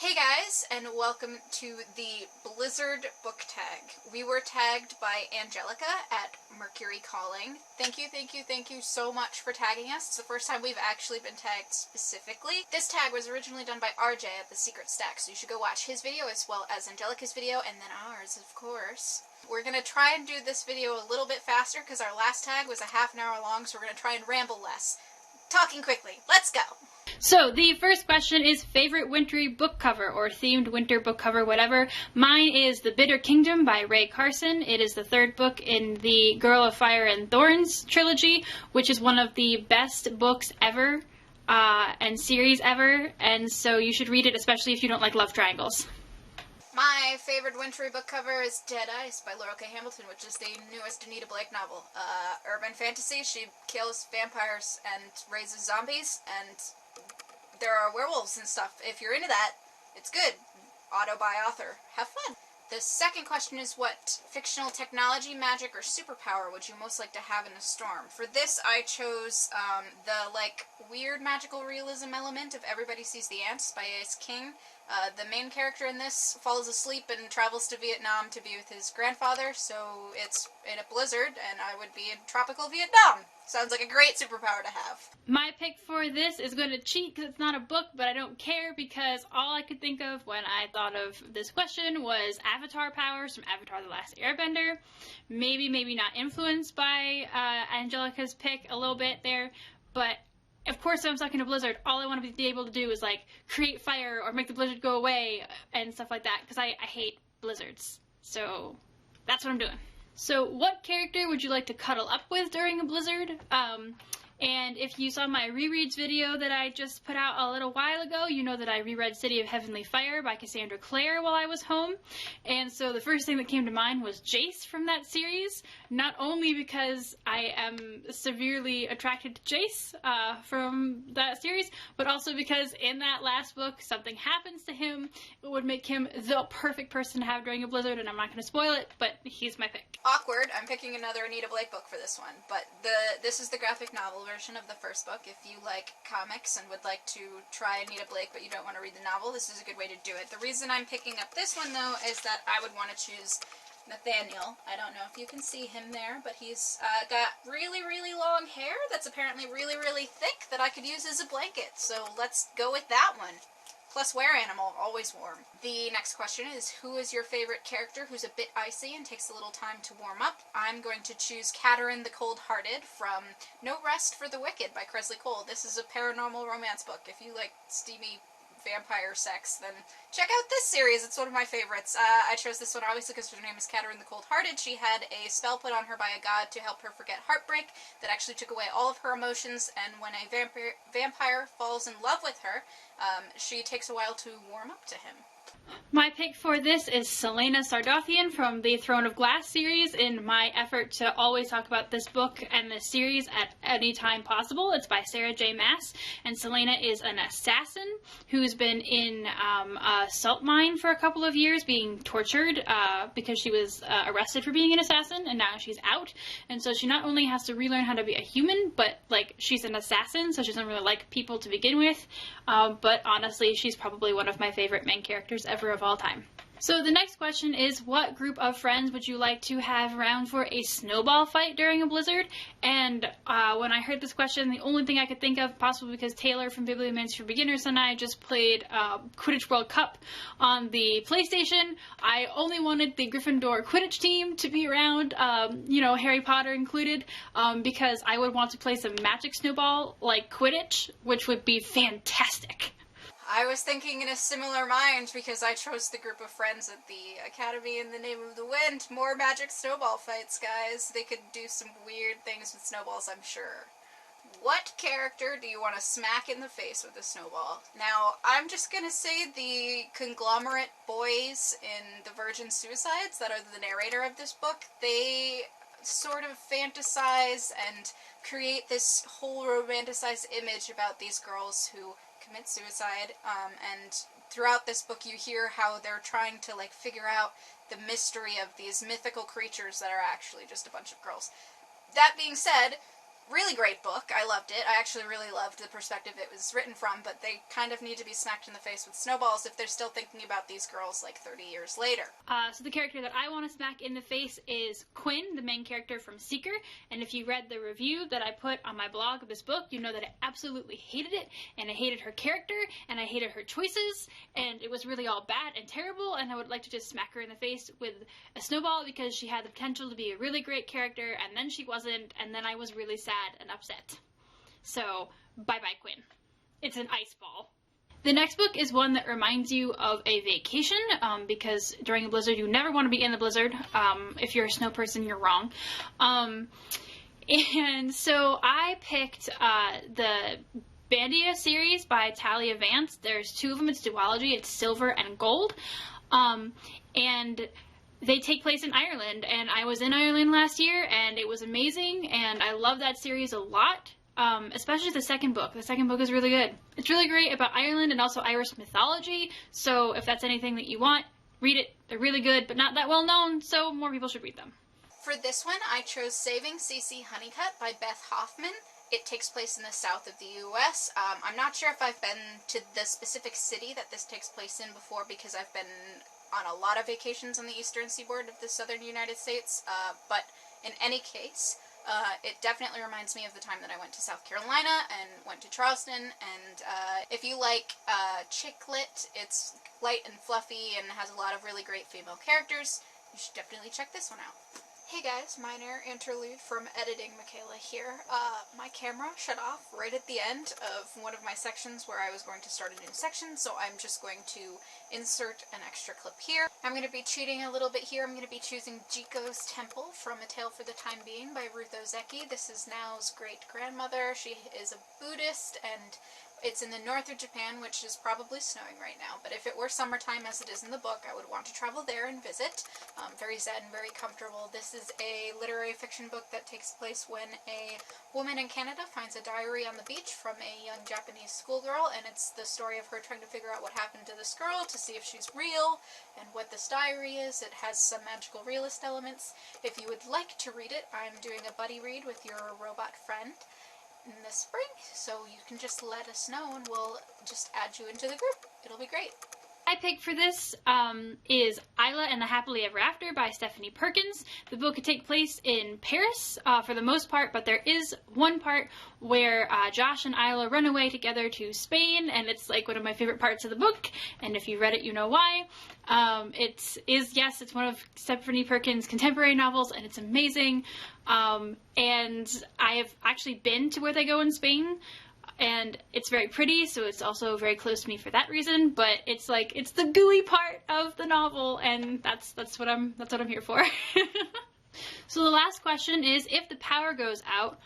Hey guys, and welcome to the Blizzard book tag. We were tagged by Angelica at Mercury Calling. Thank you so much for tagging us. It's the first time we've actually been tagged specifically. This tag was originally done by RJ at The Secret Stack, so you should go watch his video as well as Angelica's video, and then ours, of course. We're going to try and do this video a little bit faster because our last tag was a half an hour long, so we're going to try and ramble less. Talking quickly. Let's go! So, the first question is favorite wintry book cover, or themed winter book cover, whatever. Mine is The Bitter Kingdom by Ray Carson. It is the third book in the Girl of Fire and Thorns trilogy, which is one of the best books ever, and series ever, and so you should read it, especially if you don't like love triangles. My favorite wintry book cover is Dead Ice by Laurel K. Hamilton, which is the newest Anita Blake novel. Urban fantasy, she kills vampires and raises zombies, and there are werewolves and stuff. If you're into that, it's good. Auto by author. Have fun. The second question is, what fictional technology, magic, or superpower would you most like to have in a storm? For this, I chose the weird magical realism element of Everybody Sees the Ants by Ace King. The main character in this falls asleep and travels to Vietnam to be with his grandfather, so it's in a blizzard, and I would be in tropical Vietnam. Sounds like a great superpower to have. My pick for this is going to cheat because it's not a book, but I don't care because all I could think of when I thought of this question was Avatar powers from Avatar: The Last Airbender. Maybe not influenced by Angelica's pick a little bit there, but of course, if I'm stuck in a blizzard, all I want to be able to do is, create fire or make the blizzard go away and stuff like that, because I hate blizzards. So, that's what I'm doing. So, what character would you like to cuddle up with during a blizzard? And if you saw my rereads video that I just put out a little while ago, you know that I reread City of Heavenly Fire by Cassandra Clare while I was home. And so the first thing that came to mind was Jace from that series, not only because I am severely attracted to Jace from that series, but also because in that last book, something happens to him. It would make him the perfect person to have during a blizzard, and I'm not going to spoil it, but he's my pick. Awkward. I'm picking another Anita Blake book for this one, but this is the graphic novel version of the first book. If you like comics and would like to try Anita Blake but you don't want to read the novel, this is a good way to do it. The reason I'm picking up this one, though, is that I would want to choose Nathaniel. I don't know if you can see him there, but he's got really long hair that's apparently really thick that I could use as a blanket. So let's go with that one. Plus wear animal, always warm. The next question is, who is your favorite character who's a bit icy and takes a little time to warm up? I'm going to choose Caterin the Cold-Hearted from No Rest for the Wicked by Kresley Cole. This is a paranormal romance book. If you like steamy vampire sex, then check out this series. It's one of my favorites. I chose this one obviously because her name is Caterin the Cold-Hearted. She had a spell put on her by a god to help her forget heartbreak that actually took away all of her emotions, and when a vampire falls in love with her, she takes a while to warm up to him. My pick for this is Selena Sardothian from the Throne of Glass series, in my effort to always talk about this book and this series at any time possible. It's by Sarah J. Maas, and Selena is an assassin who's been in a salt mine for a couple of years being tortured because she was arrested for being an assassin, and now she's out. And so she not only has to relearn how to be a human, but she's an assassin, so she doesn't really like people to begin with. But honestly, she's probably one of my favorite main characters ever of all time. So the next question is, what group of friends would you like to have around for a snowball fight during a blizzard? And when I heard this question, the only thing I could think of, possibly because Taylor from Bibliomancy for Beginners and I just played Quidditch World Cup on the PlayStation, I only wanted the Gryffindor Quidditch team to be around, Harry Potter included, because I would want to play some magic snowball like Quidditch, which would be fantastic. I was thinking in a similar mind because I chose the group of friends at the Academy in the Name of the Wind. More magic snowball fights, guys. They could do some weird things with snowballs, I'm sure. What character do you want to smack in the face with a snowball? Now, I'm just gonna say the conglomerate boys in The Virgin Suicides that are the narrator of this book. They sort of fantasize and create this whole romanticized image about these girls who commit suicide, and throughout this book you hear how they're trying to figure out the mystery of these mythical creatures that are actually just a bunch of girls. That being said, Really great book. I loved it. I actually really loved the perspective it was written from, but they kind of need to be smacked in the face with snowballs if they're still thinking about these girls like 30 years later. So the character that I want to smack in the face is Quinn, the main character from Seeker. And if you read the review that I put on my blog of this book, you know that I absolutely hated it, and I hated her character, and I hated her choices, and it was really all bad and terrible, and I would like to just smack her in the face with a snowball because she had the potential to be a really great character, and then she wasn't, and then I was really sad and upset. So, bye-bye, Quinn. It's an ice ball. The next book is one that reminds you of a vacation, because during a blizzard, you never want to be in the blizzard. If you're a snow person, you're wrong. And so I picked the Bandia series by Talia Vance. There's two of them. It's duology. It's silver and gold. And they take place in Ireland, and I was in Ireland last year, and it was amazing, and I love that series a lot, especially the second book. The second book is really good. It's really great about Ireland and also Irish mythology, so if that's anything that you want, read it. They're really good, but not that well known, so more people should read them. For this one, I chose Saving C.C. Honeycutt by Beth Hoffman. It takes place in the south of the U.S. I'm not sure if I've been to the specific city that this takes place in before, because I've been on a lot of vacations on the eastern seaboard of the southern United States, but in any case, it definitely reminds me of the time that I went to South Carolina and went to Charleston, and if you like chick lit, it's light and fluffy and has a lot of really great female characters, you should definitely check this one out. Hey guys, minor interlude from editing Michaela here. My camera shut off right at the end of one of my sections where I was going to start a new section, so I'm just going to insert an extra clip here. I'm going to be cheating a little bit here. I'm going to be choosing Jiko's Temple from A Tale for the Time Being by Ruth Ozeki. This is Nao's great-grandmother. She is a Buddhist, and it's in the north of Japan, which is probably snowing right now, but if it were summertime as it is in the book, I would want to travel there and visit. Very zen, very comfortable. This is a literary fiction book that takes place when a woman in Canada finds a diary on the beach from a young Japanese schoolgirl, and it's the story of her trying to figure out what happened to this girl, to see if she's real, and what this diary is. It has some magical realist elements. If you would like to read it, I'm doing a buddy read with your robot friend in the spring, so you can just let us know and we'll just add you into the group. It'll be great. I picked for this is Isla and the Happily Ever After by Stephanie Perkins. The book could take place in Paris for the most part, but there is one part where Josh and Isla run away together to Spain, and it's like one of my favorite parts of the book, and if you read it, you know why. It's one of Stephanie Perkins' contemporary novels, and it's amazing. And I have actually been to where they go in Spain, and it's very pretty, so it's also very close to me for that reason, but it's the gooey part of the novel, and that's what I'm here for. So the last question is, if the power goes out,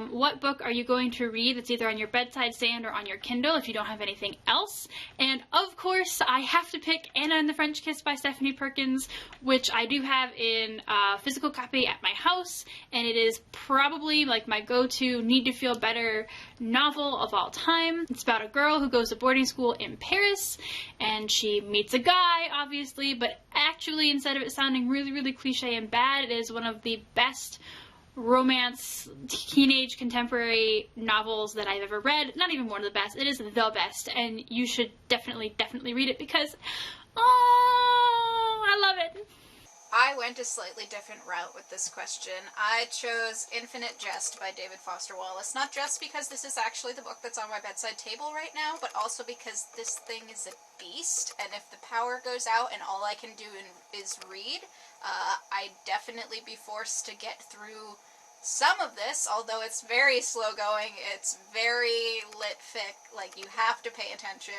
what book are you going to read that's either on your bedside stand or on your Kindle if you don't have anything else? And of course, I have to pick Anna and the French Kiss by Stephanie Perkins, which I do have in a physical copy at my house, and it is probably like my go-to need to feel better novel of all time. It's about a girl who goes to boarding school in Paris, and she meets a guy, obviously, but actually, instead of it sounding really, really cliche and bad, it is one of the best romance, teenage, contemporary novels that I've ever read. Not even one of the best. It is the best, and you should definitely read it because, oh, I love it. I went a slightly different route with this question. I chose Infinite Jest by David Foster Wallace, not just because this is actually the book that's on my bedside table right now, but also because this thing is a beast, and if the power goes out and all I can do is read, I'd definitely be forced to get through some of this, although it's very slow going, it's very lit fic, like you have to pay attention,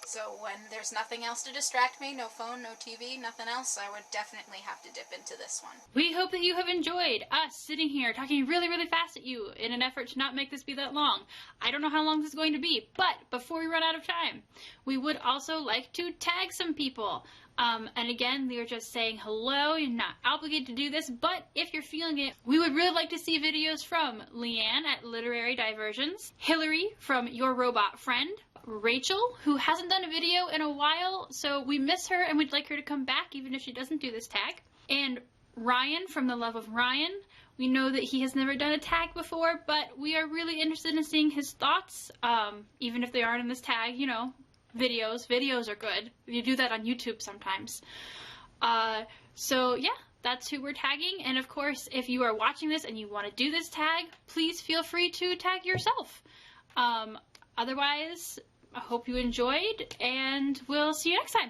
so when there's nothing else to distract me, no phone, no TV, nothing else, I would definitely have to dip into this one. We hope that you have enjoyed us sitting here talking really, really fast at you in an effort to not make this be that long. I don't know how long this is going to be, but before we run out of time, we would also like to tag some people. And again, we are just saying hello. You're not obligated to do this, but if you're feeling it, we would really like to see videos from Leanne at Literary Diversions, Hillary from Your Robot Friend, Rachel, who hasn't done a video in a while, so we miss her and we'd like her to come back even if she doesn't do this tag, and Ryan from The Love of Ryan, We know that he has never done a tag before, but we are really interested in seeing his thoughts, even if they aren't in this tag, you know, videos. Videos are good. You do that on YouTube sometimes. So yeah, that's who we're tagging. And of course, if you are watching this and you want to do this tag, please feel free to tag yourself. Otherwise, I hope you enjoyed, and we'll see you next time.